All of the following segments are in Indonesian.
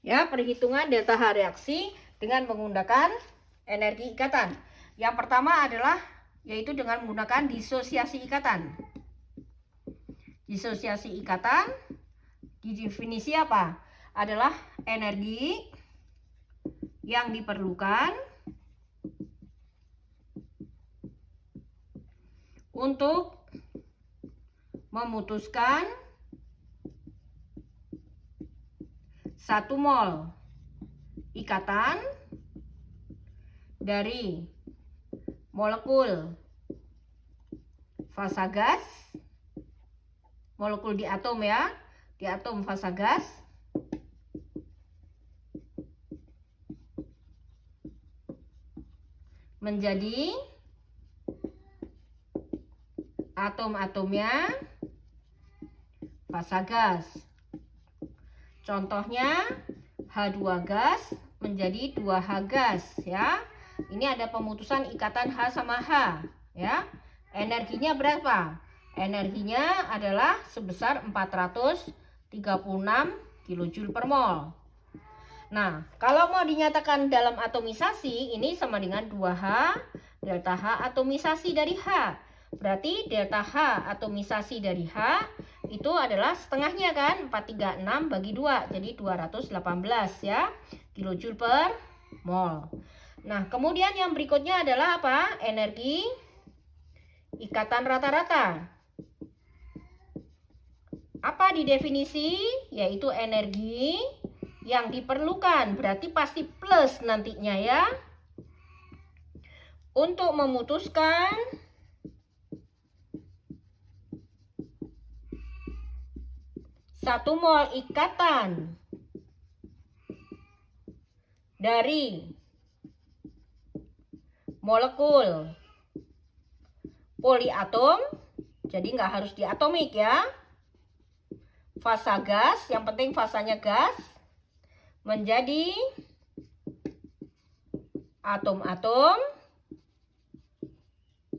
Ya, perhitungan delta H reaksi dengan menggunakan energi ikatan. Yang pertama adalah yaitu dengan menggunakan disosiasi ikatan. Disosiasi ikatan didefinisi apa? Adalah energi yang diperlukan untuk memutuskan 1 mol ikatan dari molekul fasa gas, molekul di atom ya, di atom fasa gas, menjadi atom-atomnya fasa gas. Contohnya H2 gas menjadi 2H gas ya. Ini ada pemutusan ikatan H sama H ya. Energinya berapa? Energinya adalah sebesar 436 kJ per mol. Nah, kalau mau dinyatakan dalam atomisasi, ini sama dengan 2H delta H atomisasi dari H. Berarti delta H atomisasi dari H itu adalah setengahnya kan, 436 bagi 2, jadi 218 ya, kilojoule per mol. Nah, kemudian yang berikutnya adalah apa? Energi ikatan rata-rata. Apa di definisi? Yaitu energi yang diperlukan, berarti pasti plus nantinya ya, untuk memutuskan satu mol ikatan dari molekul poliatom, jadi nggak harus diatomik ya, fasa gas, yang penting fasanya gas, menjadi atom-atom,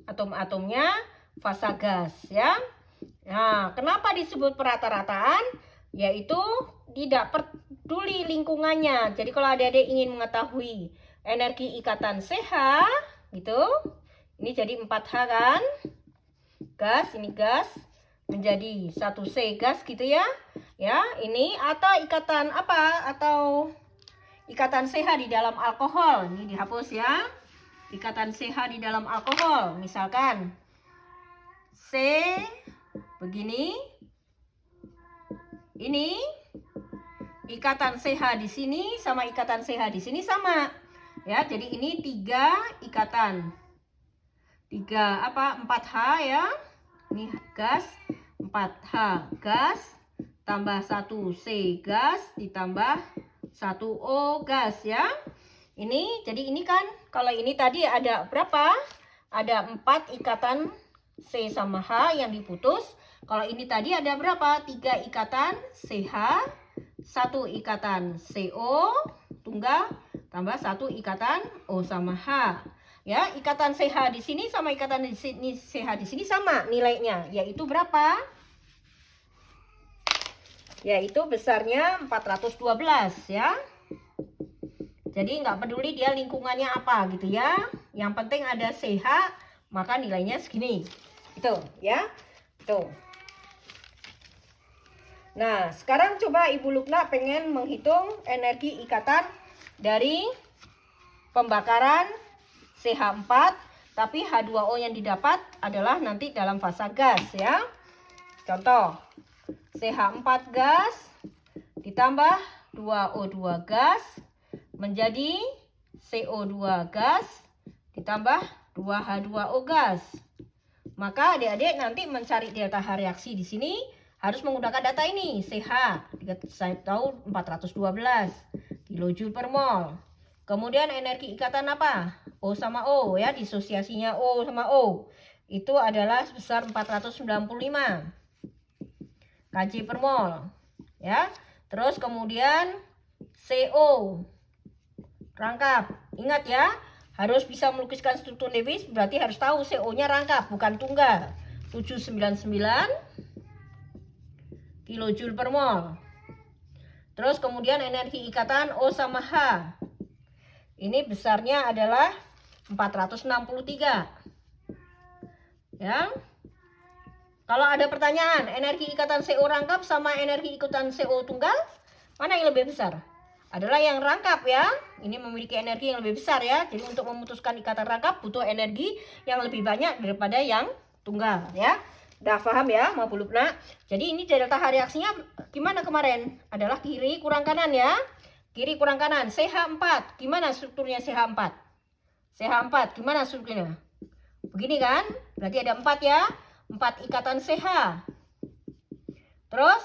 atom-atomnya fasa gas ya. Nah, kenapa disebut perata-rataan? Yaitu tidak peduli lingkungannya. Jadi kalau adik-adik ingin mengetahui energi ikatan CH gitu, ini jadi 4H kan, gas, ini gas, menjadi 1C gas gitu ya. Ya, ini atau ikatan apa? Atau ikatan CH di dalam alkohol. Ini dihapus ya. Ikatan CH di dalam alkohol, misalkan C begini, ini ikatan CH di sini sama ikatan CH di sini sama ya. Jadi ini 3 ikatan, 4H ya, ini gas, 4H gas tambah 1C gas ditambah 1O gas ya. Ini jadi ini kan, kalau ini tadi ada berapa? Ada 4 ikatan C sama H yang diputus. Kalau ini tadi ada berapa? 3 ikatan CH, 1 ikatan CO tunggal tambah 1 ikatan O sama H. Ya, ikatan CH di sini sama ikatan di sini, CH di sini sama nilainya, yaitu berapa? Yaitu besarnya 412 ya. Jadi nggak peduli dia lingkungannya apa gitu ya. Yang penting ada CH, maka nilainya segini. Itu ya. Tuh. Nah, sekarang coba Ibu Lukna pengen menghitung energi ikatan dari pembakaran CH4, tapi H2O yang didapat adalah nanti dalam fasa gas ya. Contoh, CH4 gas ditambah 2O2 gas menjadi CO2 gas ditambah 2H2O gas. Maka adik-adik nanti mencari delta H reaksi di sini harus menggunakan data ini. CH saya tahu 412 kilojoule per mol. Kemudian energi ikatan apa? O sama O ya, disosiasinya O sama O. Itu adalah sebesar 495 kJ per mol. Ya. Terus kemudian CO rangkap. Ingat ya, harus bisa melukiskan struktur Lewis, berarti harus tahu CO-nya rangkap, bukan tunggal. 799 kilojoule per mol. Terus kemudian energi ikatan O sama H. Ini besarnya adalah 463. Ya. Kalau ada pertanyaan, energi ikatan CO rangkap sama energi ikatan CO tunggal, mana yang lebih besar? Adalah yang rangkap ya. Ini memiliki energi yang lebih besar ya. Jadi untuk memutuskan ikatan rangkap butuh energi yang lebih banyak daripada yang tunggal ya. Udah paham ya, mau Lubna? Jadi ini delta H reaksinya gimana kemarin? Adalah kiri kurang kanan ya. Kiri kurang kanan. CH4. Gimana strukturnya CH4? CH4 gimana strukturnya? Begini kan? Berarti ada 4 ya. 4 ikatan CH. Terus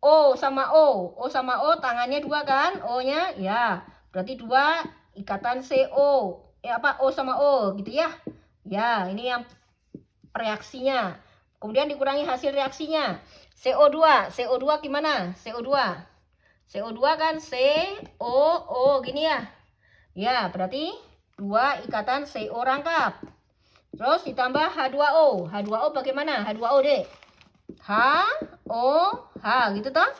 O sama O. O sama O tangannya 2 kan? O-nya ya. Berarti 2 ikatan CO. O sama O gitu ya. Ya, ini yang reaksinya. Kemudian dikurangi hasil reaksinya. CO2. CO2 gimana? CO2. CO2 kan COO gini ya. Ya, berarti 2 ikatan CO rangkap. Terus ditambah H2O. H2O bagaimana? H2O deh. H gitu toh.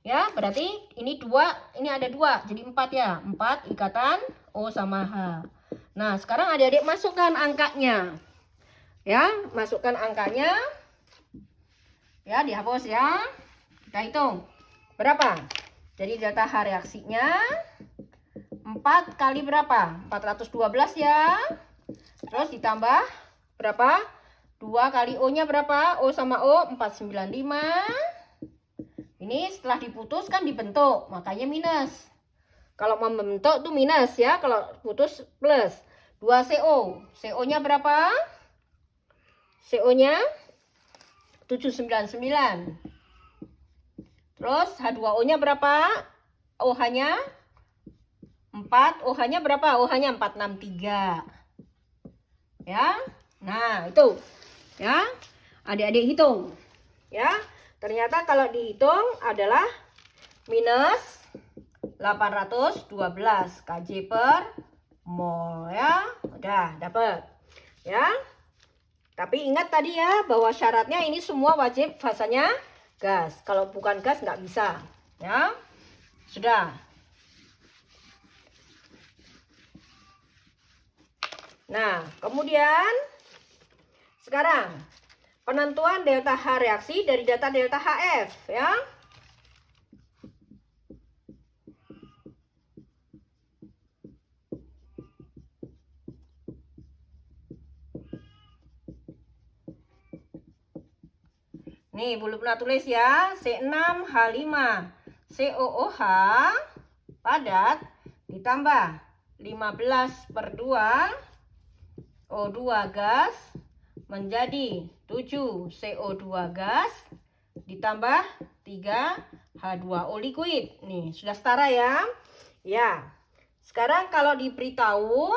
Ya, berarti ini 2, ini ada 2. Jadi 4 ya. 4 ikatan O sama H. Nah, sekarang adik-adik masukkan angkanya. Ya, masukkan angkanya. Ya, dihapus ya. Kita hitung. Berapa? Jadi delta H reaksinya 4 kali berapa? 412 ya. Terus ditambah berapa? 2 kali O-nya berapa? O sama O 495. Ini setelah diputus kan dibentuk, makanya minus. Kalau membentuk tuh minus ya, kalau putus plus. 2 CO. CO-nya berapa? CO-nya 799. Terus H2O-nya berapa? OH-nya 4. OH-nya berapa? OH-nya 463. Ya. Nah, itu. Ya. Adik-adik hitung. Ya. Ternyata kalau dihitung adalah minus 812 kJ per mol ya. Udah dapat. Ya. Tapi ingat tadi ya bahwa syaratnya ini semua wajib fasanya gas. Kalau bukan gas nggak bisa. Ya. Sudah. Nah, kemudian sekarang penentuan delta H reaksi dari data delta HF ya. Nih, Bu Lubna tulis ya, C6H5 COOH padat ditambah 15/2 O2 gas menjadi 7 CO2 gas ditambah 3 H2O liquid. Nih, sudah setara ya. Ya. Sekarang kalau diberitahu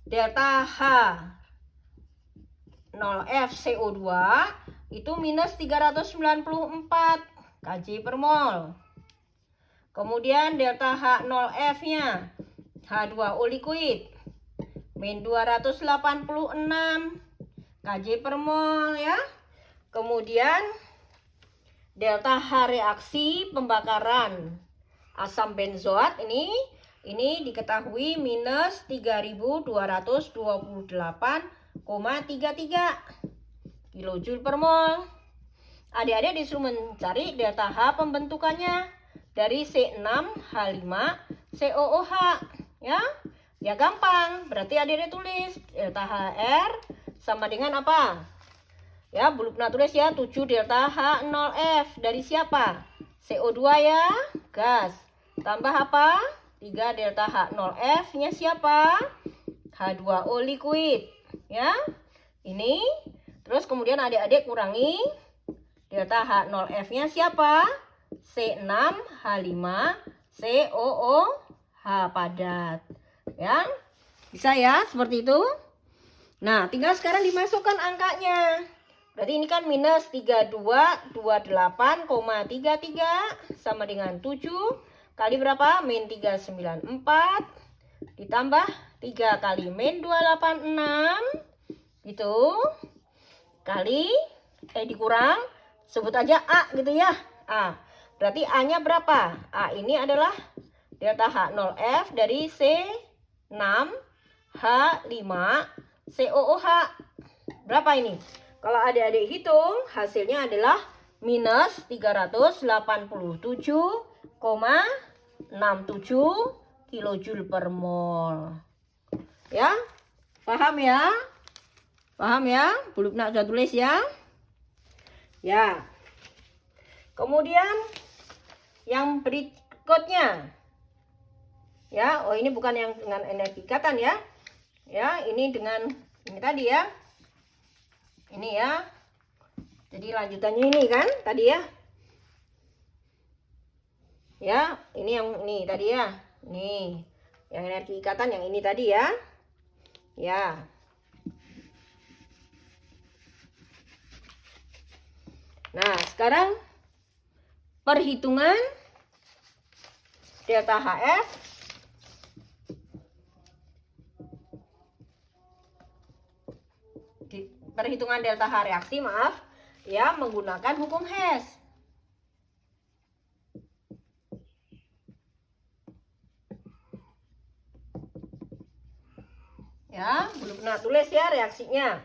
delta H 0F CO2 itu minus 394 kJ per mol. Kemudian delta H0F-nya H2O liquid min 286 kJ per mol ya. Kemudian delta H reaksi pembakaran asam benzoat ini diketahui minus 3228,33 kilojoule per mol. Adik-adik disuruh mencari delta H pembentukannya dari C6H5 COOH ya. Ya gampang, berarti adik-adik tulis delta HR sama dengan apa? Ya, Bu Lubna tulis ya 7 delta H0F dari siapa? CO2 ya, gas. Tambah apa? 3 delta H0F nya siapa? H2O liquid ya. Ini terus kemudian adik-adik kurangi delta H0F nya siapa? C6H5 COOH padat. Ya, bisa ya seperti itu. Nah, tinggal sekarang dimasukkan angkanya. Berarti ini kan minus 3228,33 sama dengan 7 kali berapa? Min 394 ditambah 3 kali min 286 gitu. Kali dikurang sebut aja A gitu ya. A. Berarti A-nya berapa? A ini adalah delta H 0F dari C6 H5 COOH. Berapa ini? Kalau adik-adik hitung, hasilnya adalah minus 387,67 kilojoule per mol. Ya, paham ya? Paham ya? Bu Lubna sudah tulis ya? Ya. Kemudian yang berikutnya. Ya, oh ini bukan yang dengan energi ikatan ya. Ya, ini dengan ini tadi ya. Ini ya. Jadi lanjutannya ini kan tadi ya. Ya, ini yang ini tadi ya. Nih, yang energi ikatan yang ini tadi ya. Ya. Nah, sekarang perhitungan delta HF perhitungan delta H reaksi, maaf, ya, menggunakan hukum Hess. Ya, belum pernah tulis ya reaksinya.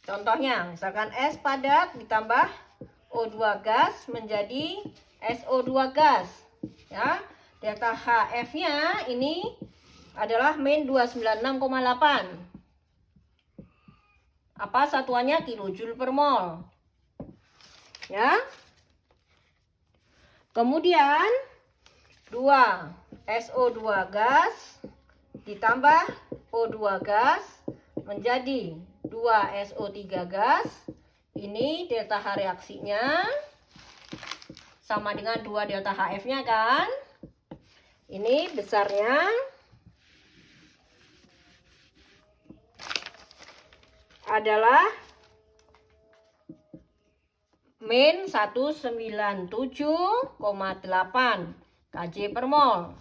Contohnya, misalkan S padat ditambah O2 gas menjadi SO2 gas. Ya, delta HF-nya ini adalah min 296,8. Apa satuannya? Kilojoule per mol. Ya. Kemudian 2 SO2 gas ditambah O2 gas menjadi 2 SO3 gas. Ini delta H reaksinya sama dengan 2 delta HF-nya kan? Ini besarnya adalah min 197,8 kJ per mol.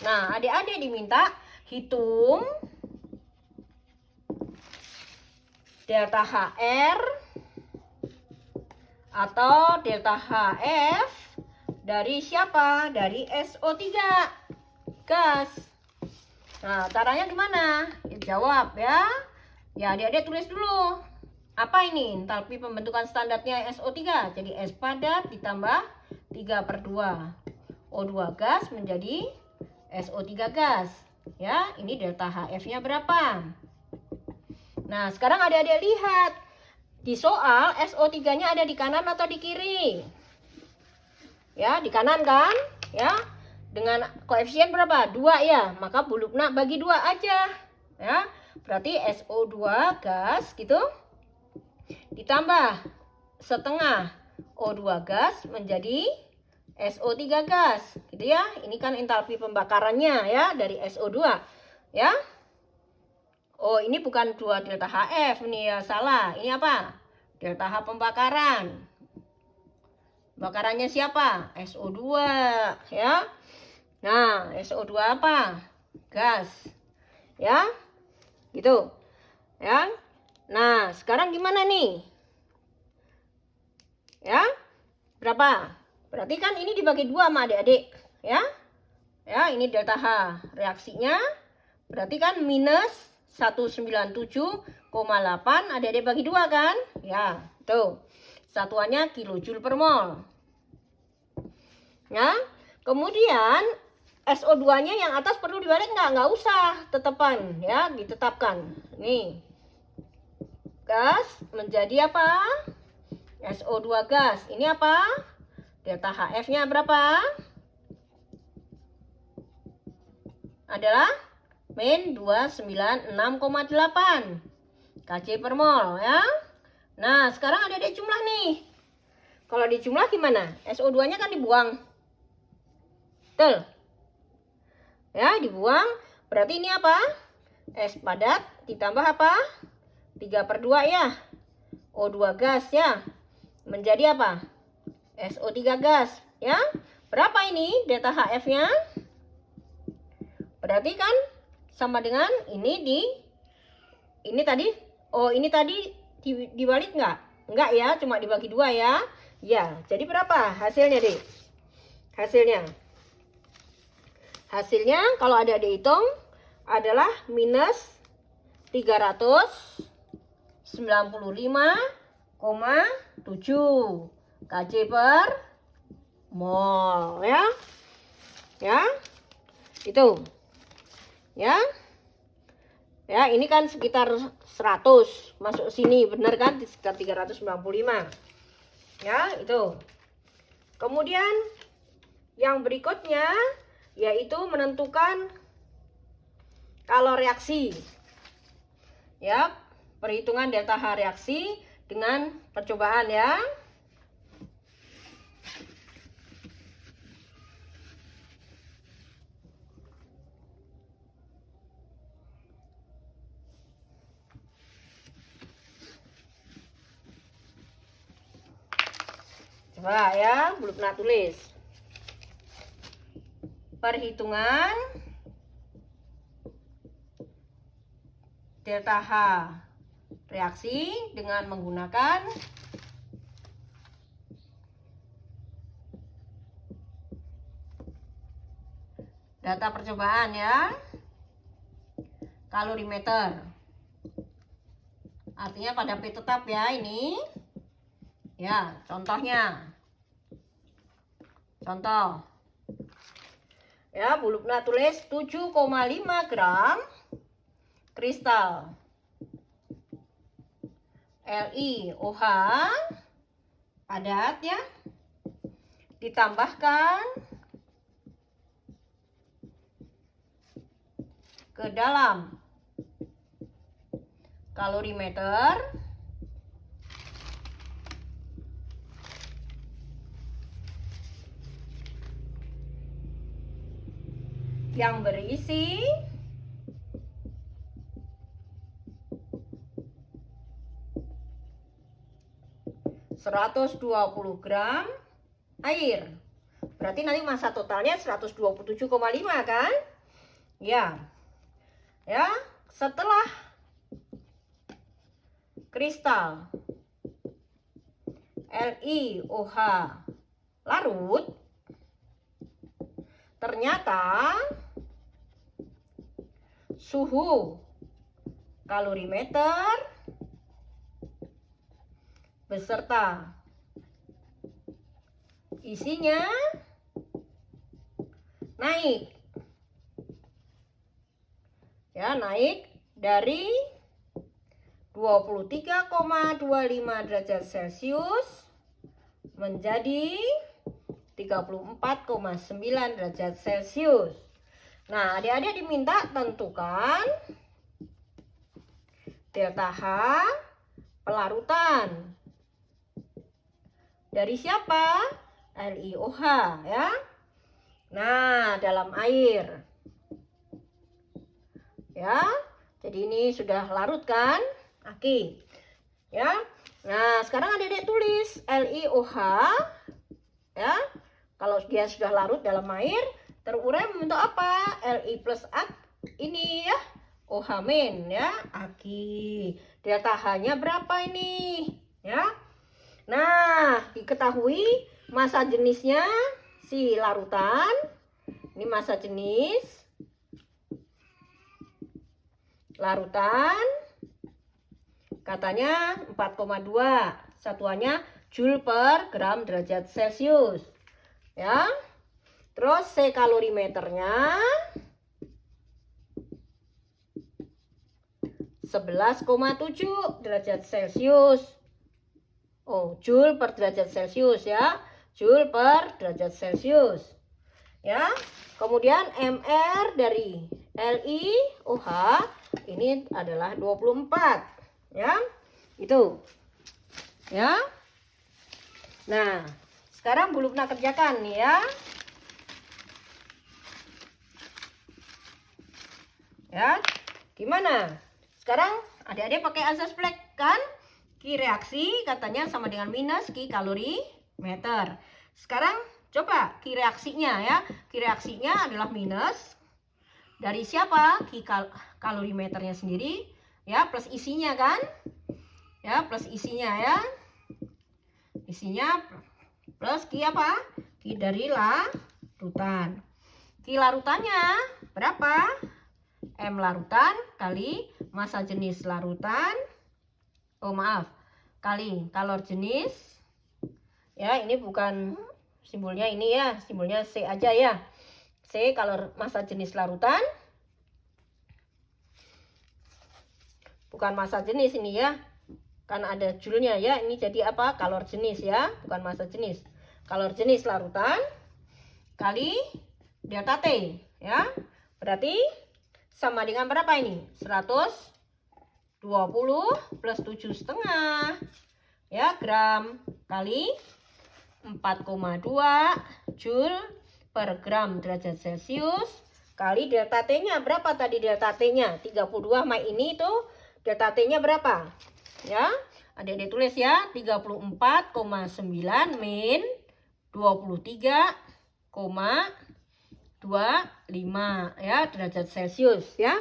Nah, adik-adik diminta hitung delta HR atau delta HF dari siapa? Dari SO3 gas. Nah, caranya gimana? Ya, jawab ya. Ya, adik-adik tulis dulu. Apa ini? Entalpi pembentukan standarnya SO3. Jadi S padat ditambah 3/2 O2 gas menjadi SO3 gas. Ya, ini delta HF-nya berapa? Nah, sekarang adik-adik lihat. Di soal SO3-nya ada di kanan atau di kiri? Ya, di kanan kan? Ya. Dengan koefisien berapa? 2 ya. Maka Bu Lubna bagi 2 aja. Ya. Berarti SO2 gas gitu. Ditambah setengah O2 gas menjadi SO3 gas. Gitu ya. Ini kan entalpi pembakarannya ya dari SO2. Ya. Oh, ini bukan 2 delta HF, ini ya salah. Ini apa? Delta H pembakaran. Bakarannya siapa? SO2, ya. Nah, SO2 apa? Gas. Ya. Gitu. Ya. Nah, sekarang gimana nih? Ya. Berapa? Berarti kan ini dibagi 2 sama adik-adik, ya. Ya, ini delta H reaksinya. Berarti kan minus 197,8 adik-adik bagi 2 kan? Ya, tuh. Satuannya kilojoule per mol. Ya. Kemudian SO2-nya yang atas perlu dibalik nggak? Nggak usah, tetepan ya, ditetapkan. Nih. Gas menjadi apa? SO2 gas. Ini apa? Delta HF-nya berapa? Adalah min 296,8 kJ per mol ya. Nah, sekarang ada jumlah nih. Kalau dijumlah gimana? SO2-nya kan dibuang. Betul. Ya, dibuang. Berarti ini apa? S padat ditambah apa? 3/2 ya. O2 gas ya. Menjadi apa? SO3 gas ya. Berapa ini delta HF-nya? Berarti kan sama dengan ini tadi. Oh, ini tadi dibalik enggak? Enggak ya, cuma dibagi 2 ya. Ya, jadi berapa hasilnya, Dek? Hasilnya kalau ada dihitung adalah minus 395,7 kJ per mol, ya. Ya. Itu. Ya. Ya, ini kan sekitar 100 masuk sini, benar kan? Sekitar 395. Ya, itu. Kemudian yang berikutnya yaitu menentukan kalau reaksi. Ya, perhitungan delta H reaksi dengan percobaan, ya. Coba ya, Bu Lukna tulis. Perhitungan delta H reaksi dengan menggunakan data percobaan, ya. Kalorimeter. Artinya pada P tetap, ya, ini. Ya, contohnya. Contoh. Ya, Bu Lukna tulis 7,5 gram kristal LiOH padat, ya. Ditambahkan ke dalam kalorimeter yang berisi 120 gram air. Berarti nanti massa totalnya 127,5 kan? Ya. Ya, setelah kristal LiOH larut, ternyata suhu kalorimeter beserta isinya naik. Ya, naik dari 23,25 derajat Celcius menjadi 34,9 derajat Celcius. Nah, adik-adik diminta tentukan delta H pelarutan. Dari siapa? LiOH, ya. Nah, dalam air. Ya. Jadi ini sudah larut kan? Oke. Ya. Nah, sekarang adik-adik tulis LiOH, ya. Kalau dia sudah larut dalam air, terurai membentuk apa? Li plus ini, ya. OH min, ya. Oke. Delta H-nya berapa ini? Ya. Nah, diketahui massa jenisnya si larutan. Ini massa jenis larutan. Katanya 4,2. Satuannya Joule per gram derajat Celcius. Ya. Terus C kalorimeternya 11,7 derajat Celcius. Oh, Joule per derajat Celcius, ya. Joule per derajat Celcius. Ya. Kemudian MR dari LiOH ini adalah 24, ya. Itu. Ya. Nah, sekarang Bu Lukna kerjakan nih, ya. Ya. Gimana? Sekarang adik-adik pakai azas Black kan? Ki reaksi katanya sama dengan minus Ki kalorimeter. Sekarang coba Ki reaksinya, ya. Ki reaksinya adalah minus dari siapa? Ki kalorimeternya sendiri, ya, plus isinya kan? Ya, plus isinya, ya. Isinya plus Q apa? Q dari larutan. Q larutannya berapa? M larutan kali massa jenis larutan. Oh maaf, kali kalor jenis. Ya, ini bukan simbolnya ini ya, simbolnya C aja ya. C kalor massa jenis larutan. Bukan massa jenis ini ya. Kan ada joule-nya ya. Ini jadi apa? Kalor jenis ya, bukan massa jenis. Kalor jenis larutan kali delta T ya. Berarti sama dengan berapa ini? 120 plus 7,5 ya gram kali 4,2 Joule per gram derajat Celcius kali delta T-nya berapa tadi delta T-nya? 32 sama ini itu delta T-nya berapa? Ya, adik-adik tulis ya, 34,9 min 23,25 ya derajat Celcius ya.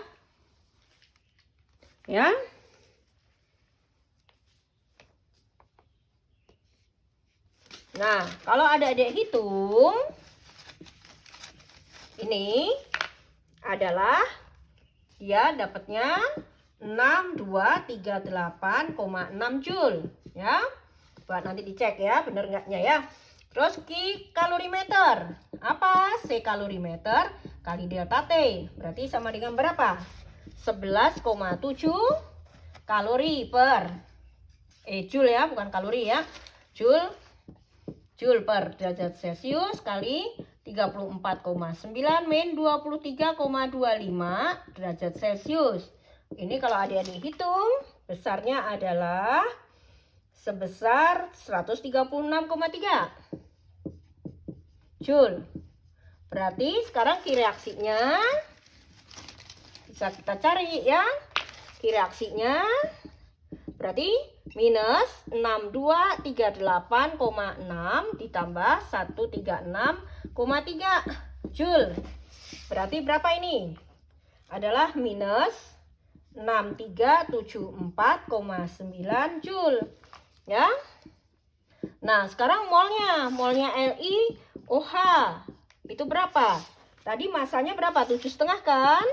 Ya. Nah, kalau adik-adik hitung ini adalah dia dapatnya 6238,6 Joule ya. Buat nanti dicek ya bener enggaknya ya. Terus Q kalorimeter. Apa? C kalorimeter kali delta T. Berarti sama dengan berapa? 11,7 kalori per Joule ya, bukan kalori ya. Joule per derajat Celcius kali 34,9 min 23,25 derajat Celcius. Ini kalau adik-adik hitung besarnya adalah sebesar 136,3 Joule. Berarti sekarang Q reaksinya bisa kita cari ya. Q reaksinya berarti minus 6238,6 ditambah 136,3 Joule. Berarti berapa ini? Adalah minus 6374,9 Joule. Ya. Nah, sekarang molnya LiOH itu berapa? Tadi masanya berapa? 7,5 kan?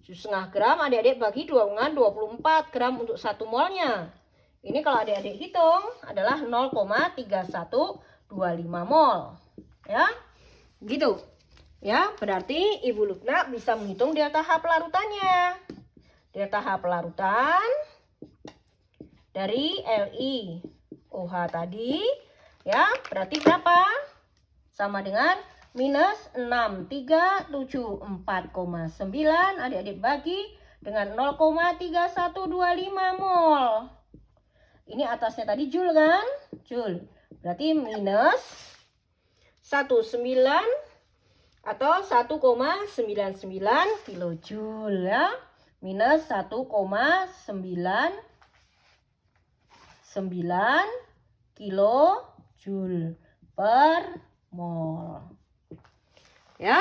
7,5 gram, adik-adik bagi 2 dengan 24 gram untuk 1 molnya. Ini kalau adik-adik hitung adalah 0,3125 mol. Ya, gitu. Ya, berarti Ibu Lukna bisa menghitung delta H pelarutannya. Delta H pelarutan dari LiOH tadi, ya, berarti berapa? Sama dengan minus 6374,9 adik-adik bagi dengan 0,3125 mol. Ini atasnya tadi Joule kan? Joule. Berarti minus 19 atau 1,99 kilojoule ya. Minus 1,99 kilojoule per mol. Ya.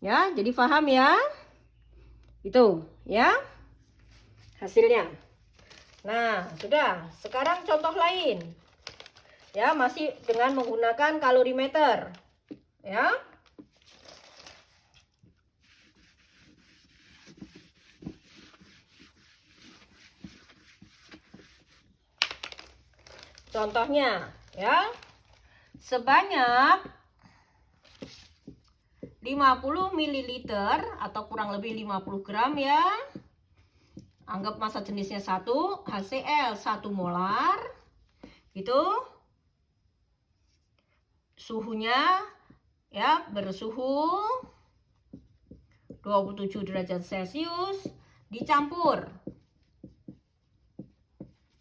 Ya, jadi paham ya? Itu ya. Hasilnya. Nah, sudah. Sekarang contoh lain. Ya, masih dengan menggunakan kalorimeter. Ya. Contohnya, ya. Sebanyak 50 ml atau kurang lebih 50 gram ya. Anggap massa jenisnya 1, HCl 1 molar. Gitu. Suhunya ya bersuhu 27 derajat Celcius dicampur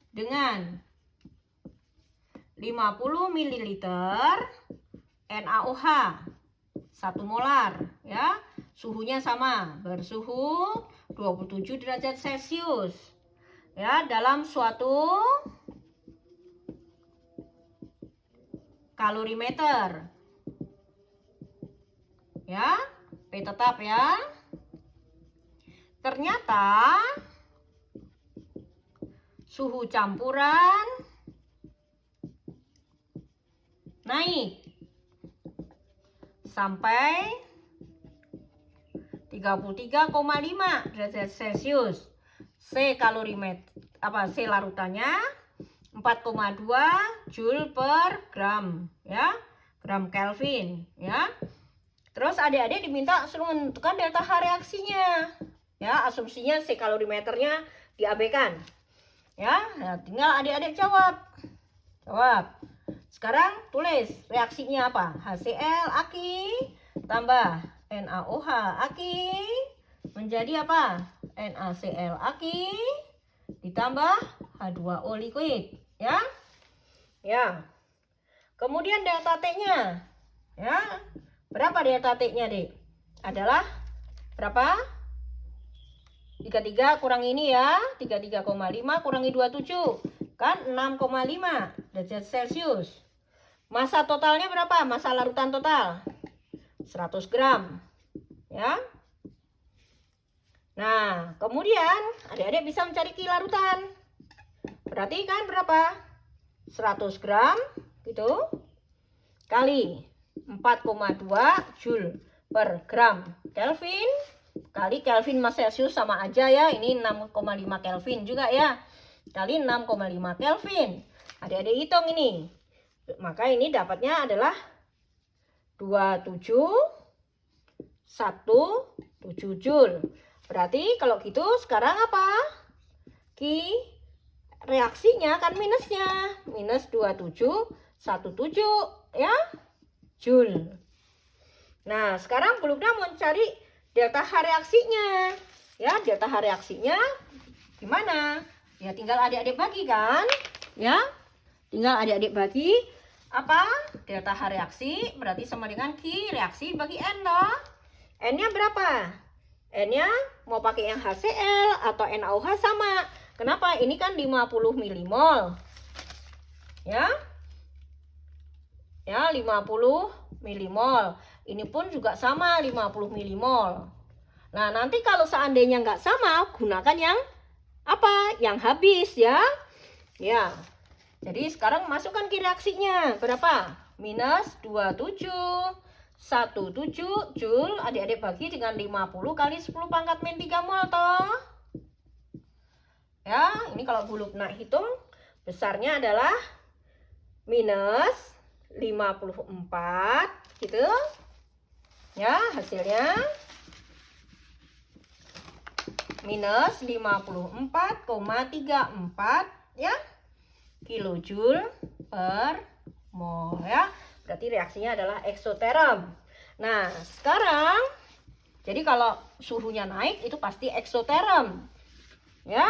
dengan 50 ml NaOH 1 molar ya. Suhunya sama, bersuhu 27 derajat Celcius. Ya, dalam suatu kalorimeter. Ya, P tetap ya. Ternyata suhu campuran naik sampai 33,5 derajat Celcius. C larutannya 4,2 Joule per gram ya, gram Kelvin ya. Terus adik-adik diminta suruh menentukan delta H reaksinya ya, asumsinya C kalorimeternya diabaikan ya. Nah, tinggal adik-adik jawab. Sekarang tulis reaksinya apa? HCl aki tambah NaOH aki menjadi apa? NaCl aki ditambah H2O liquid ya. Ya. Kemudian delta T-nya ya. Berapa delta T-nya, Dek? Adalah berapa? 33 kurang ini ya, 33,5 kurangi 27 kan 6,5 derajat Celcius. Massa totalnya berapa? Massa larutan total 100 gram ya. Nah, kemudian adik-adik bisa mencari Ki larutan. Berarti kan berapa? 100 gram gitu kali 4,2 Joule per gram Kelvin kali Kelvin mas Celcius sama aja ya. Ini 6,5 Kelvin juga ya. Kali 6,5 Kelvin. Adik-adik hitung ini. Maka ini dapatnya adalah 2717 Joule. Berarti kalau gitu sekarang apa? Ki reaksinya kan minusnya. Minus 2717 ya. Joule. Nah, sekarang Bu Lukna mau cari delta H reaksinya. Ya, delta H reaksinya gimana? Ya tinggal adik-adik bagi kan? Ya. Tinggal adik-adik bagi apa? Delta H reaksi berarti sama dengan Ki reaksi bagi N loh. N-nya berapa? N-nya mau pakai yang HCl atau NaOH sama. Kenapa? Ini kan 50 milimol. Ya. Ya, 50 milimol. Ini pun juga sama 50 milimol. Nah, nanti kalau seandainya nggak sama, gunakan yang apa? Yang habis ya. Ya. Jadi sekarang masukkan Ki reaksinya. Berapa? Minus 2717 Joule. Adik-adik bagi dengan 50 kali 10 pangkat min 3 mol toh. Ya, ini kalau Bu Lukna hitung besarnya adalah minus 54 gitu. Ya, hasilnya minus 54,34 ya kilojoule per mol ya. Berarti reaksinya adalah eksoterm. Nah, sekarang jadi kalau suhunya naik itu pasti eksoterm. Ya.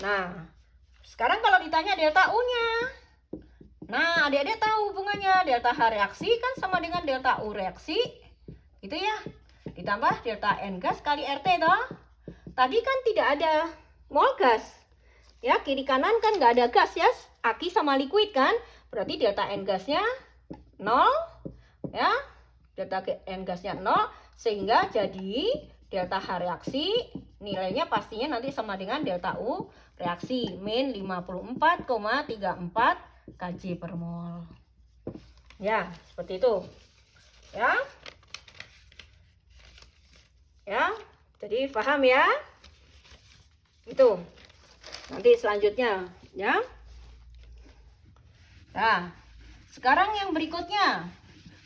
Nah, sekarang kalau ditanya delta U-nya. Nah, adik-adik tahu hubungannya. Delta H reaksi kan sama dengan delta U reaksi. Gitu ya. Ditambah delta N gas kali RT toh. Tadi kan tidak ada mol gas. Ya, kiri kanan kan nggak ada gas ya. Aki sama liquid kan. Berarti delta N gasnya 0. Ya. Delta N gasnya 0. Sehingga jadi delta H reaksi nilainya pastinya nanti sama dengan delta U reaksi. Min 54,34 kg per mol. Ya, seperti itu. Ya. Ya, jadi paham ya? Itu. Nanti selanjutnya, ya. Nah, sekarang yang berikutnya.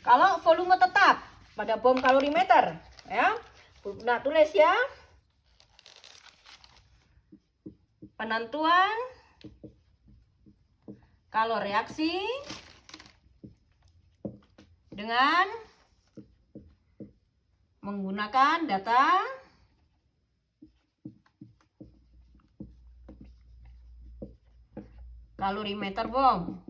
Kalau volume tetap pada bom kalorimeter, ya. Nah, tulis ya. Penentuan kalor reaksi dengan menggunakan data kalorimeter bom.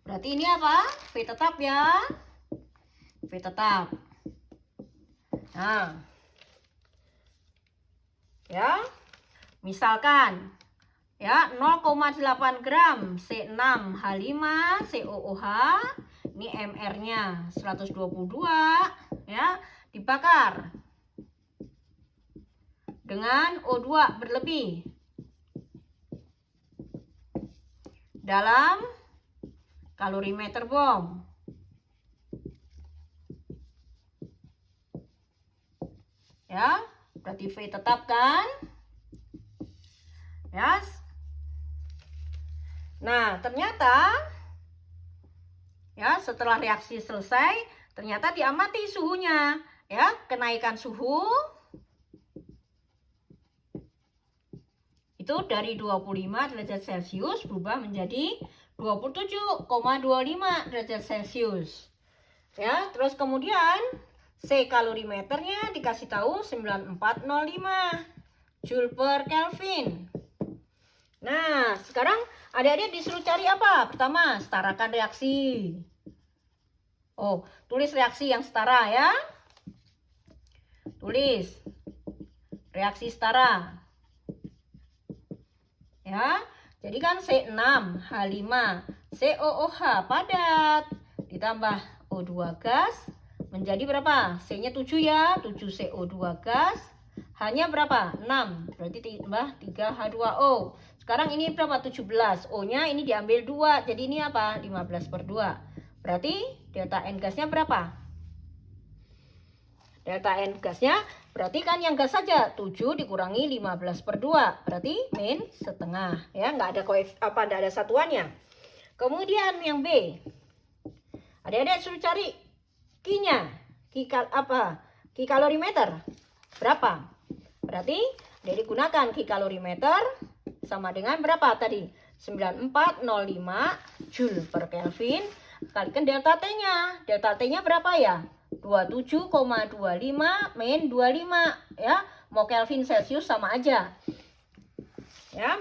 Berarti ini apa? V tetap ya. V tetap. Nah. Ya. Misalkan ya 0,8 gram C6H5 COOH. Ini MR-nya 122 ya, dibakar dengan O2 berlebih. dalam kalorimeter bom. Ya, berarti V tetap kan? Ya. Nah, ternyata ya setelah reaksi selesai, ternyata diamati suhunya. Ya, kenaikan suhu itu dari 25 derajat Celcius berubah menjadi 27,25 derajat Celcius. Ya, terus kemudian C kalorimeternya dikasih tahu 9405 Joule per Kelvin. Nah, sekarang adik-adik disuruh cari apa? Pertama, setarakan reaksi. Oh, tulis reaksi yang setara ya. Tulis reaksi setara. Ya, jadi kan C6H5 COOH padat ditambah O2 gas menjadi berapa? C-nya 7 ya, 7 CO2 gas. H-nya berapa? 6. Berarti tambah 3 H2O. Sekarang ini berapa? 17. O-nya ini diambil 2. Jadi ini apa? 15/2. Berarti delta N gasnya berapa? Delta N gasnya berarti kan yang gas saja 7 dikurangi 15/2. Berarti min setengah. Ya, nggak ada satuannya. Kemudian yang B. Adik-adik suruh cari Q-nya. Q kalorimeter. Berapa? Berarti dari gunakan Q kalorimeter sama dengan berapa tadi? 9405 Joule per Kelvin kalikan delta T-nya. Delta T-nya berapa ya? 27,25 min 25 ya. Mau Kelvin Celcius sama aja. Ya.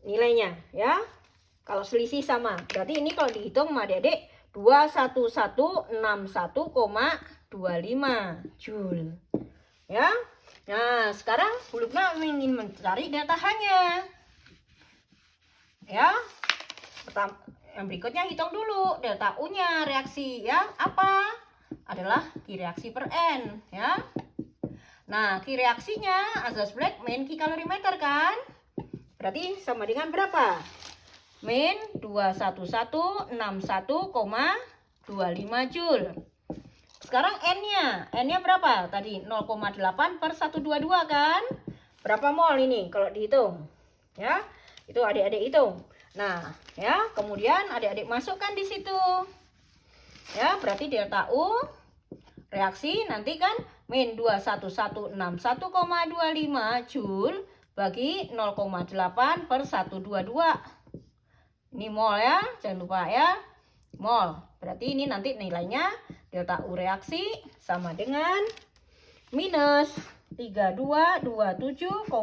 Nilainya ya. Kalau selisih sama. Berarti ini kalau dihitung sama Adik-adik 21161,25 Joule. Ya. Nah, sekarang Bu Lukna ingin mencari delta H-nya. Ya. Pertama, yang berikutnya hitung dulu delta U-nya reaksi ya. Apa? Adalah Q reaksi per N ya. Nah, Q reaksinya azas black min Q kalorimeter kan? Berarti sama dengan berapa? Min 21161,25 Joule. Sekarang N-nya berapa? Tadi 0,8/122 kan? Berapa mol ini kalau dihitung? Ya, itu adik-adik hitung. Nah, ya, kemudian adik-adik masukkan di situ. Ya, berarti delta U reaksi nanti kan min 21161,25 Joule bagi 0,8/122. Ini mol ya, jangan lupa ya. Mol. Berarti ini nanti nilainya delta U reaksi sama dengan minus 3227,09.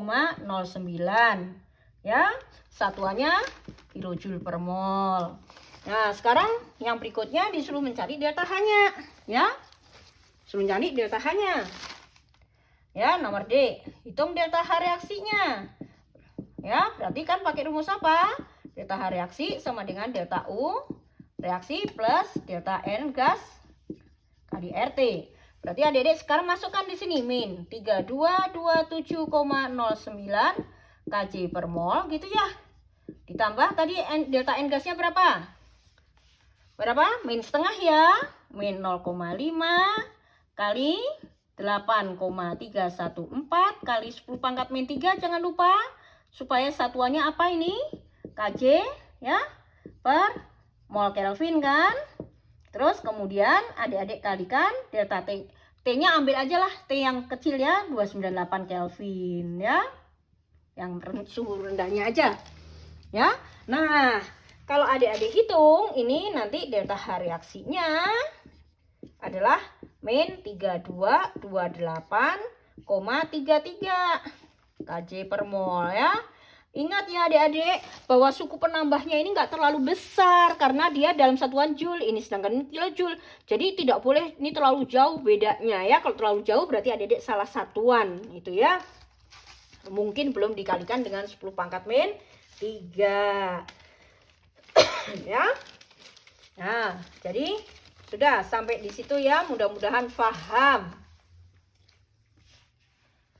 Ya, satuannya kilojoule per mol. Nah, sekarang yang berikutnya disuruh mencari delta H-nya, ya. Suruh cari delta H-nya. Ya, nomor D. Hitung delta H reaksinya. Ya, berarti kan pakai rumus apa? Delta H reaksi sama dengan delta U reaksi plus delta N gas kali RT. Berarti adik-adik sekarang masukkan di sini min 3227,09 kJ per mol gitu ya. Ditambah tadi delta N gasnya berapa? Berapa? Min setengah ya. Min 0,5 kali 8,314 kali 10 pangkat min 3 jangan lupa. Supaya satuannya apa ini? Kj ya per mol Kelvin kan. Terus kemudian adik-adik kalikan delta T. T-nya ambil aja lah T yang kecil ya 298 Kelvin ya. Yang suhu rendahnya aja. Ya. Nah, kalau adik-adik hitung ini nanti delta H reaksinya adalah min 3228,33 Kj per mol ya. Ingat ya adik-adik bahwa suku penambahnya ini nggak terlalu besar karena dia dalam satuan Joule, ini sedangkan ini kilojoule. Jadi tidak boleh ini terlalu jauh bedanya ya. Kalau terlalu jauh berarti adik-adik salah satuan itu ya. Mungkin belum dikalikan dengan 10 pangkat min 3. Ya. Nah, jadi sudah sampai di situ ya. Mudah-mudahan paham.